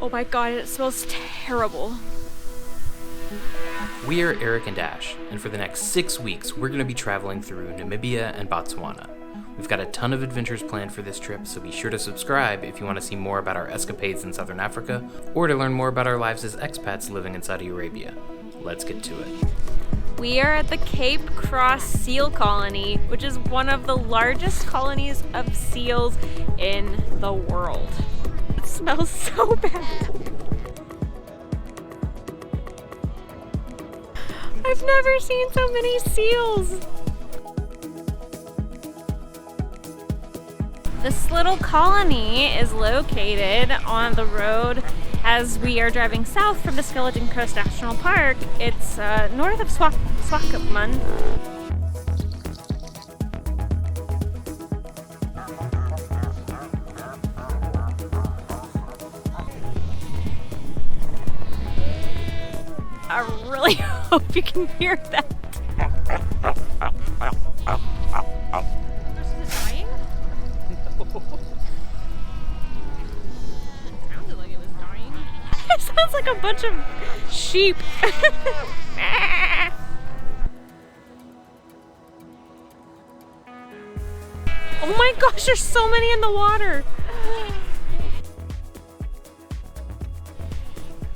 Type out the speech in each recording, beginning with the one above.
Oh my god, it smells terrible. We are Eric and Ash, and for the next 6 weeks, we're going to be traveling through Namibia and Botswana. We've got a ton of adventures planned for this trip, so be sure to subscribe if you want to see more about our escapades in Southern Africa, or to learn more about our lives as expats living in Saudi Arabia. Let's get to it. We are at the Cape Cross Seal Colony, which is one of the largest colonies of seals in the world. It smells so bad. I've never seen so many seals. This little colony is located on the road as we are driving south from the Skeleton Coast National Park. It's north of Swakopmund. I really hope you can hear that. Is it dying? No. It sounded like it was dying. It sounds like a bunch of sheep. Oh my gosh, there's so many in the water.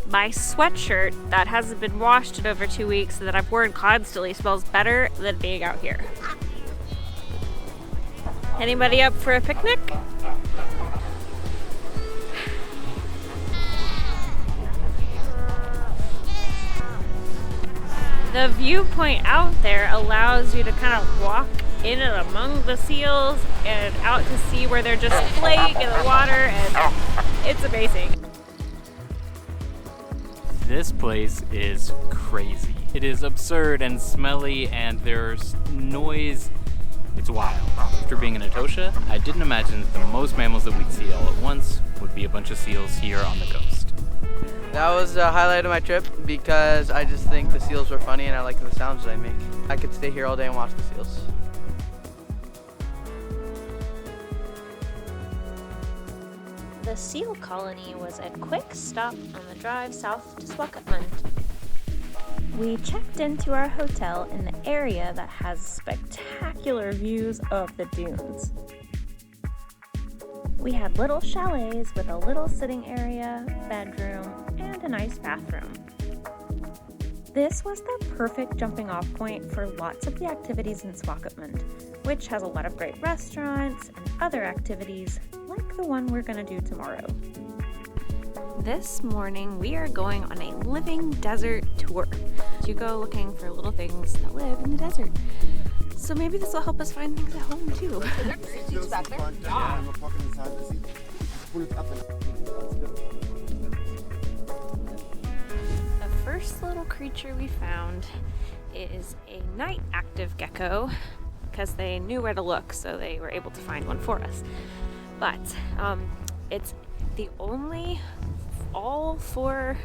My sweatshirt that hasn't been washed in over 2 weeks that I've worn constantly smells better than being out here. Anybody up for a picnic? The viewpoint out there allows you to kind of walk in and among the seals and out to see where they're just playing in the water, and it's amazing. This place is crazy. It is absurd and smelly, and there's noise. It's wild. After being in Etosha, I didn't imagine that the most mammals that we'd see all at once would be a bunch of seals here on the coast. That was the highlight of my trip because I just think the seals were funny and I like the sounds they make. I could stay here all day and watch the seals. The seal colony was a quick stop on the drive south to Swakopmund. We checked into our hotel in the area that has spectacular views of the dunes. We had little chalets with a little sitting area, bedroom, and a nice bathroom. This was the perfect jumping off point for lots of the activities in Swakopmund, which has a lot of great restaurants and other activities like the one we're going to do tomorrow. This morning we are going on a living desert tour. You go looking for little things that live in the desert. So maybe this will help us find things at home too. Back there? Yeah. The first little creature we found is a night active gecko because they knew where to look, so they were able to find one for us. But it's the only all 4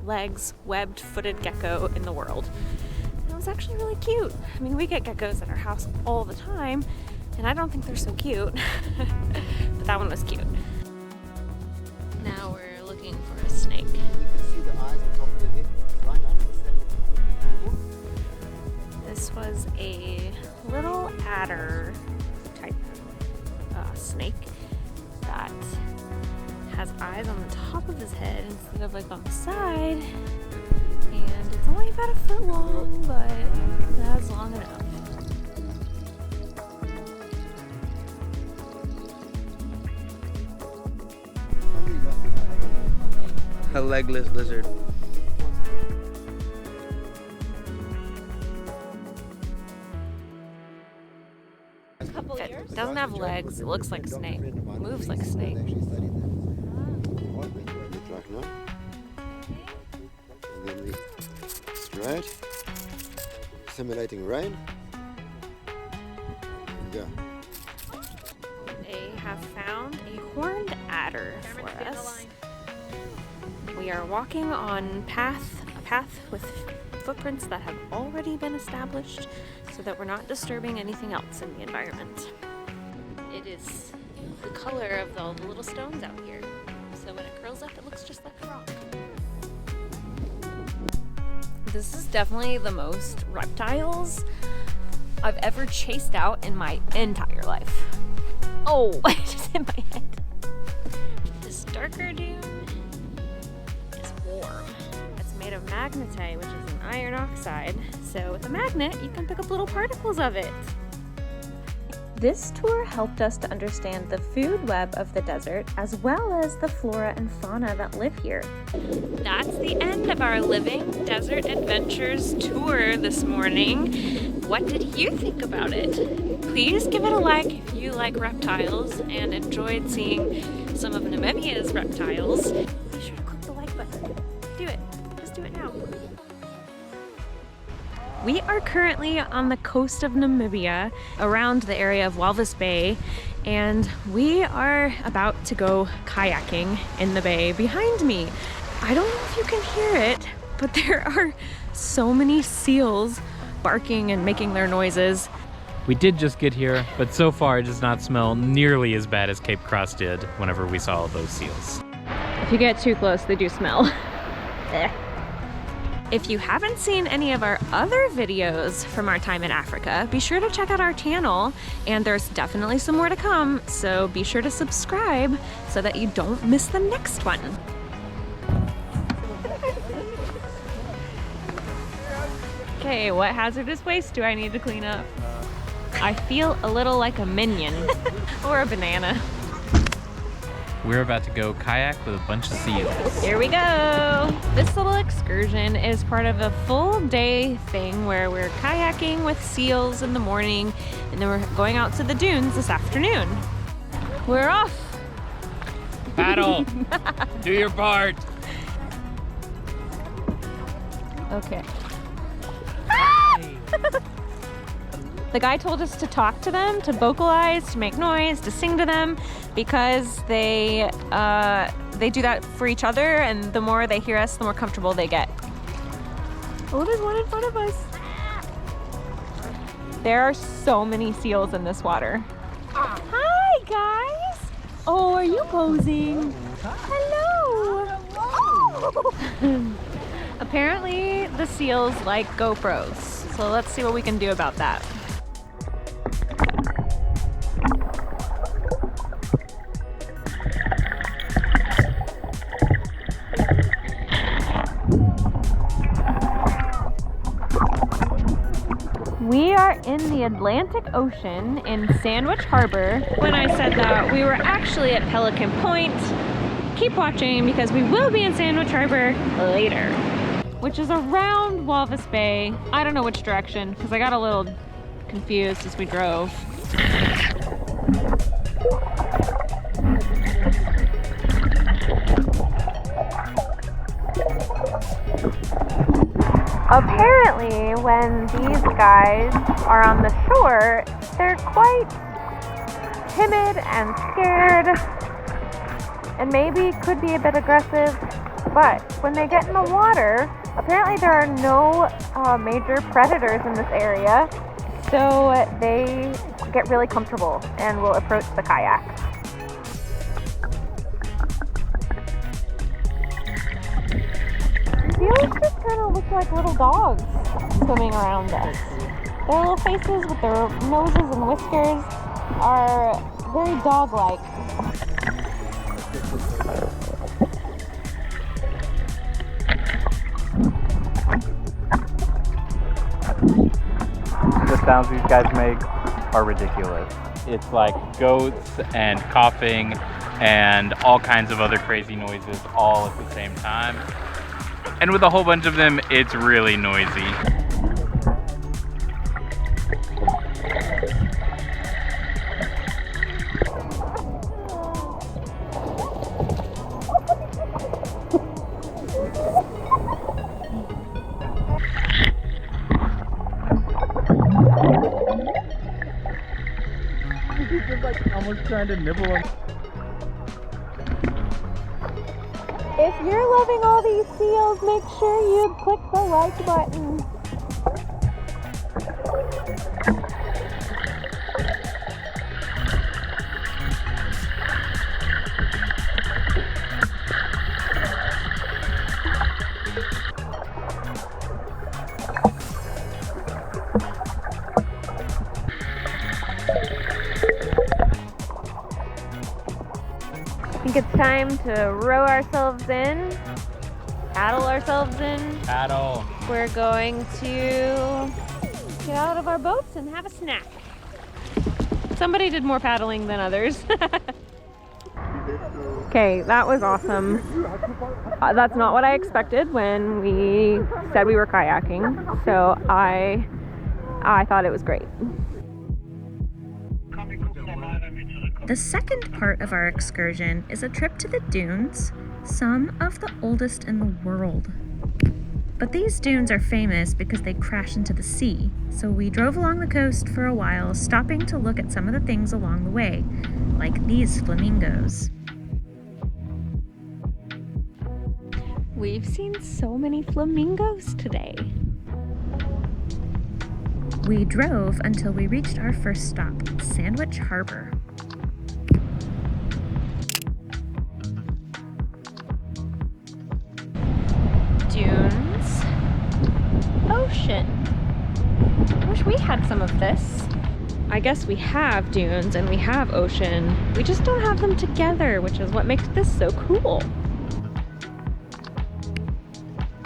legs webbed footed gecko in the world. And it was actually really cute. I mean, we get geckos at our house all the time, and I don't think they're so cute. But that one was cute. Now we're looking for a snake. This was a little adder type snake that has eyes on the top of his head instead of like on the side, and it's only about 1 foot long, but that's long enough. A legless lizard. It doesn't have legs, it looks like a snake, moves like a snake. Straight, simulating rain. Yeah. They have found a horned adder for us. We are walking on a path with footprints that have already been established so that we're not disturbing anything else in the environment. It is the color of all the little stones out here. So when it curls up, it looks looks just like a rock. This is definitely the most reptiles I've ever chased out in my entire life. Oh, I just hit my head. This darker dune is warm. It's made of magnetite, which is an iron oxide. So with a magnet, you can pick up little particles of it. This tour helped us to understand the food web of the desert, as well as the flora and fauna that live here. That's the end of our Living Desert Adventures tour this morning. What did you think about it? Please give it a like if you like reptiles and enjoyed seeing some of Namibia's reptiles. Be sure to click the like button. Do it. Just do it now. We are currently on the coast of Namibia, around the area of Walvis Bay, and we are about to go kayaking in the bay behind me. I don't know if you can hear it, but there are so many seals barking and making their noises. We did just get here, but so far it does not smell nearly as bad as Cape Cross did whenever we saw those seals. If you get too close, they do smell. If you haven't seen any of our other videos from our time in Africa, be sure to check out our channel, and there's definitely some more to come, so be sure to subscribe so that you don't miss the next one. Okay, what hazardous waste do I need to clean up? I feel a little like a minion or a banana. We're about to go kayak with a bunch of seals. Here we go! This little excursion is part of a full day thing where we're kayaking with seals in the morning, and then we're going out to the dunes this afternoon. We're off! Paddle! Do your part! Okay. The guy told us to talk to them, to vocalize, to make noise, to sing to them, because they do that for each other, and the more they hear us, the more comfortable they get. Oh, there's one in front of us. There are so many seals in this water. Hi, guys. Oh, are you posing? Hello. Oh. Apparently, the seals like GoPros, so let's see what we can do about that. We are in the Atlantic Ocean in Sandwich Harbor. When I said that, we were actually at Pelican Point. Keep watching because we will be in Sandwich Harbor later, which is around Walvis Bay. I don't know which direction because I got a little confused as we drove. Apparently, when these guys are on the shore, they're quite timid and scared, and maybe could be a bit aggressive, but when they get in the water, apparently there are no major predators in this area, so they get really comfortable and will approach the kayak. Seals just kind of look like little dogs swimming around us. Their little faces with their noses and whiskers are very dog-like. The sounds these guys make are ridiculous. It's like goats and coughing and all kinds of other crazy noises all at the same time. And with a whole bunch of them, it's really noisy. He's like almost trying to nibble on. If you're loving all these seals, make sure you click the like button. time to row ourselves in, paddle ourselves in. Paddle. We're going to get out of our boats and have a snack. Somebody did more paddling than others. Okay, that was awesome. That's not what I expected when we said we were kayaking, so I thought it was great. The second part of our excursion is a trip to the dunes, some of the oldest in the world. But these dunes are famous because they crash into the sea, so we drove along the coast for a while, stopping to look at some of the things along the way, like these flamingos. We've seen so many flamingos today. We drove until we reached our first stop, Sandwich Harbor. Dunes, ocean. Wish we had some of this. I guess we have dunes and we have ocean. We just don't have them together, which is what makes this so cool.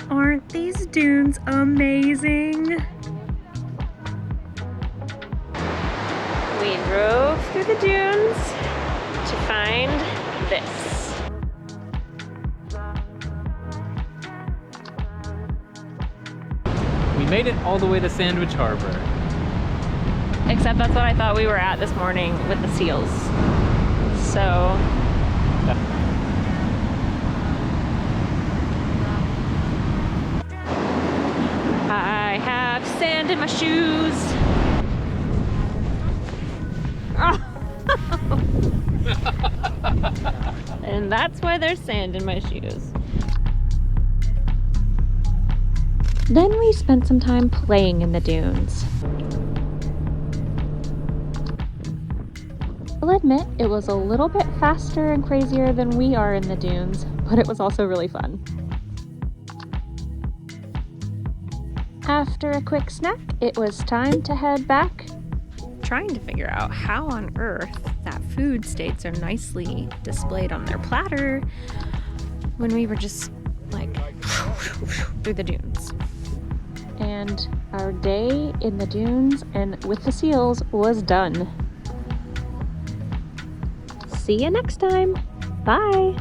Aren't these dunes amazing? We drove through the dunes to find this. We made it all the way to Sandwich Harbor. Except that's what I thought we were at this morning with the seals. So I have sand in my shoes. And that's why there's sand in my shoes. Then we spent some time playing in the dunes. I'll admit it was a little bit faster and crazier than we are in the dunes, but it was also really fun. After a quick snack, it was time to head back. Trying to figure out how on earth that food stayed so nicely displayed on their platter when we were just like through the dunes. And our day in the dunes and with the seals was done. See you next time. Bye.